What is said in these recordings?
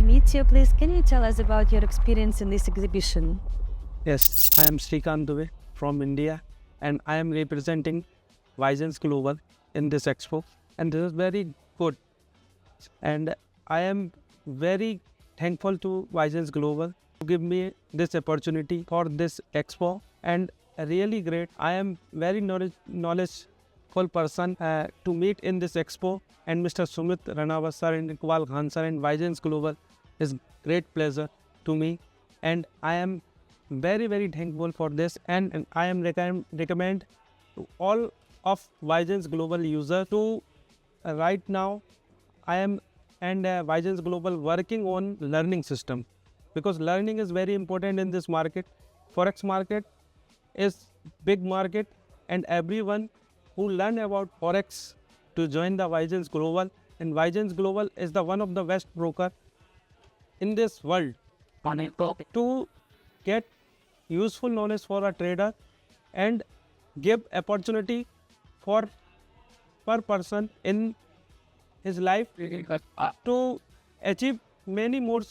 meet you. Please, can you tell us about your experience in this exhibition? Yes, I am Srikanth Dubey from India, and I am representing Visions Global in this expo, and this is very good. And I am very thankful to Visions Global to give me this opportunity for this expo, and really great. I am very knowledgeful person to meet in this expo, and Mr. Sumit Ranawat sir and Iqbal Khan sir and Visions Global is great pleasure to me, and I am very thankful for this, and I am recommend to all of Visions Global user to right now I am and Visions Global working on learning system, because learning is very important in this market. Forex market is big market, and everyone who learn about Forex to join the Visions Global, and Visions Global is the one of the best broker in this world to get useful knowledge for a trader and give opportunity for per person in his life to achieve many more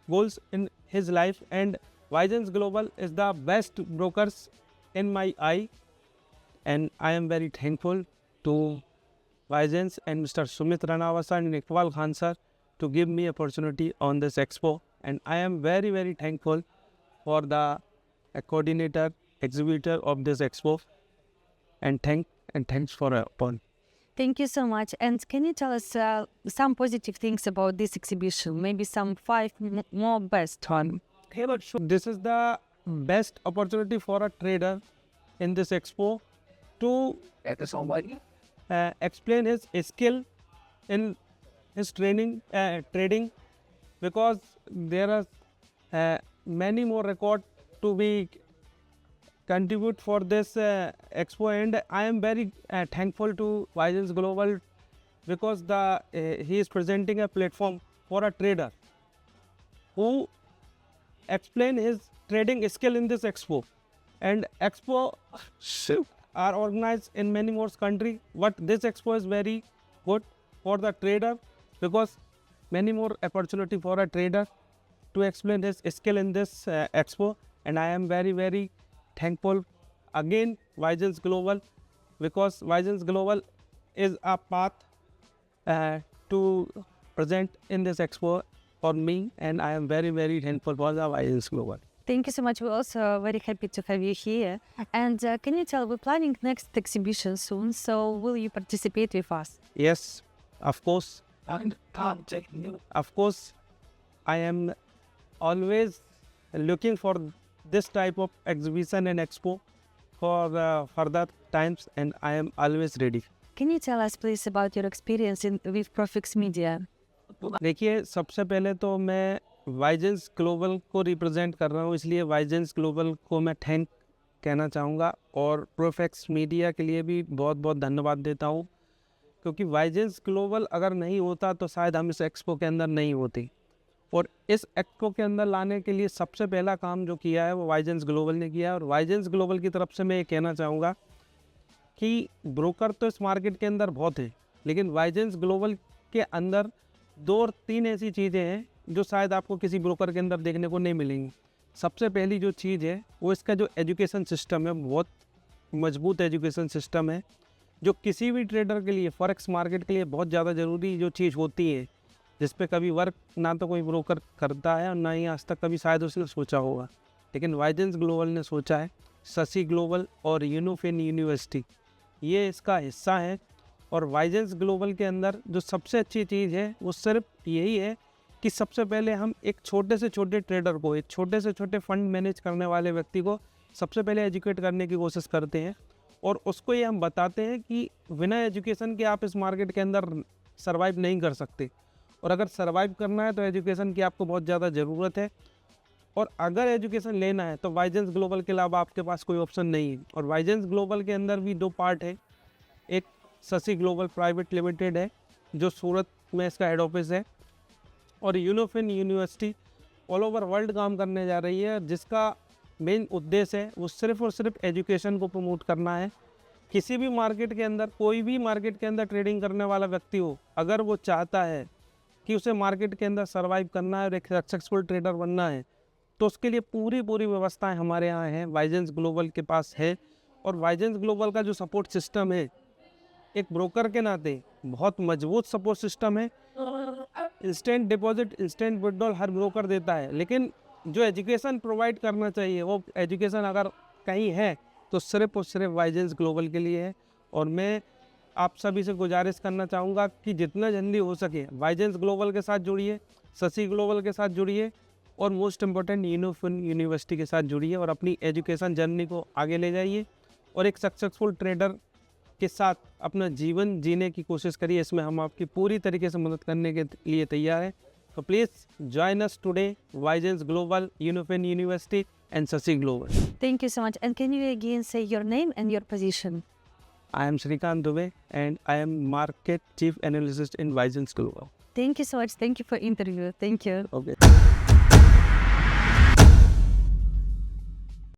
goals in his life. And Visions Global is the best brokers in my eye, and I am very thankful to Visions and Mr. Sumit Ranawat sir and Iqbal Khan sir to give me opportunity on this expo, and I am very thankful for the coordinator, exhibitor of this expo, and thanks for upon. Thank you so much. And can you tell us some positive things about this exhibition? Maybe some five more best one. This is the best opportunity for a trader in this expo to explain his skill in his trading, because there are many more record to be contribute for this expo, and I am very thankful to Visions Global, because he is presenting a platform for a trader who explain his trading skill in this expo. And expo are organized in many more countries, but this expo is very good for the trader, because many more opportunity for a trader to explain his skill in this expo. And I am very thankful again Visions Global, because Visions Global is a path to present in this expo for me, and I am very thankful for the Visions Global. Thank you so much. We're also very happy to have you here. And can you tell, we're planning next exhibition soon, so will you participate with us? Yes, of course. Of course, I am always looking for this type of exhibition and expo for further times, and I am always ready. Can you tell us please about your experience with Profix Media? देखिए, सबसे पहले तो मैं वाइजेंस global को represent कर रहा हूँ, इसलिए वाइजेंस ग्लोबल को मैं थैंक कहना चाहूँगा, और प्रोफेक्स मीडिया के लिए भी बहुत धन्यवाद देता हूँ, क्योंकि वाइजेंस ग्लोबल अगर नहीं होता तो शायद हम इस एक्सपो के अंदर नहीं होती। और इस एक्सपो के अंदर लाने के लिए सबसे पहला काम जो किया है वो वाइजेंस ग्लोबल ने किया है। और वाइजेंस ग्लोबल की तरफ से मैं ये कहना चाहूँगा कि ब्रोकर तो इस मार्केट के अंदर बहुत है, लेकिन वाइजेंस ग्लोबल के अंदर 2 और 3 ऐसी चीज़ें हैं जो शायद आपको किसी ब्रोकर के अंदर देखने को नहीं मिलेंगी। सबसे पहली जो चीज़ है वो इसका जो एजुकेशन सिस्टम है, बहुत मजबूत एजुकेशन सिस्टम है, जो किसी भी ट्रेडर के लिए, फॉरेक्स मार्केट के लिए बहुत ज़्यादा ज़रूरी जो चीज़ होती है, जिस पे कभी वर्क ना तो कोई ब्रोकर करता है और ना ही आज तक कभी शायद उसने सोचा होगा, लेकिन वाइजेंस ग्लोबल ने सोचा है। शशि ग्लोबल और यूनिफिन यूनिवर्सिटी ये इसका हिस्सा है। और वाइजेंस ग्लोबल के अंदर जो सबसे अच्छी चीज़ है वो सिर्फ यही है कि सबसे पहले हम एक छोटे से छोटे ट्रेडर को, एक छोटे से छोटे फंड मैनेज करने वाले व्यक्ति को सबसे पहले एजुकेट करने की कोशिश करते हैं, और उसको ये हम बताते हैं कि बिना एजुकेशन के आप इस मार्केट के अंदर सर्वाइव नहीं कर सकते, और अगर सर्वाइव करना है तो एजुकेशन की आपको बहुत ज़्यादा ज़रूरत है। और अगर एजुकेशन लेना है तो वाइजेंस ग्लोबल के अलावा आपके पास कोई ऑप्शन नहीं है। और वाइजेंस ग्लोबल के अंदर भी 2 पार्ट है, एक शशि ग्लोबल प्राइवेट लिमिटेड है जो सूरत में इसका हेड ऑफिस है, और यूनिफिन यूनिवर्सिटी ऑल ओवर वर्ल्ड काम करने जा रही है, जिसका मेन उद्देश्य है वो सिर्फ और सिर्फ एजुकेशन को प्रमोट करना है। किसी भी मार्केट के अंदर, कोई भी मार्केट के अंदर ट्रेडिंग करने वाला व्यक्ति हो, अगर वो चाहता है कि उसे मार्केट के अंदर सर्वाइव करना है और एक सक्सेसफुल ट्रेडर बनना है, तो उसके लिए पूरी व्यवस्थाएं हमारे यहाँ हैं, वाइजेंस ग्लोबल के पास है। और वाइजेंस ग्लोबल का जो सपोर्ट सिस्टम है, एक ब्रोकर के नाते बहुत मजबूत सपोर्ट सिस्टम है। इंस्टेंट डिपॉजिट, इंस्टेंट विड्रॉल हर ब्रोकर देता है, लेकिन जो एजुकेशन प्रोवाइड करना चाहिए वो एजुकेशन अगर कहीं है तो सिर्फ और सिर्फ वाइजेंस ग्लोबल के लिए है। और मैं आप सभी से गुजारिश करना चाहूँगा कि जितना जल्दी हो सके वाइजेंस ग्लोबल के साथ जुड़िए, शशि ग्लोबल के साथ जुड़िए और मोस्ट इम्पोर्टेंट यूनिफिन यूनिवर्सिटी के साथ जुड़िए और अपनी एजुकेशन जर्नी को आगे ले जाइए और एक सक्सेसफुल ट्रेडर के साथ अपना जीवन जीने की कोशिश करिए। इसमें हम आपकी पूरी तरीके से मदद करने के लिए तैयार हैं। So please join us today, Vigens Global, Unifin University and Sasi Global. Thank you so much. And can you again say your name and your position? I am Shrikant Dubey and I am Market Chief Analyst in Vigens Global. Thank you so much. Thank you for interview. Thank you. Okay.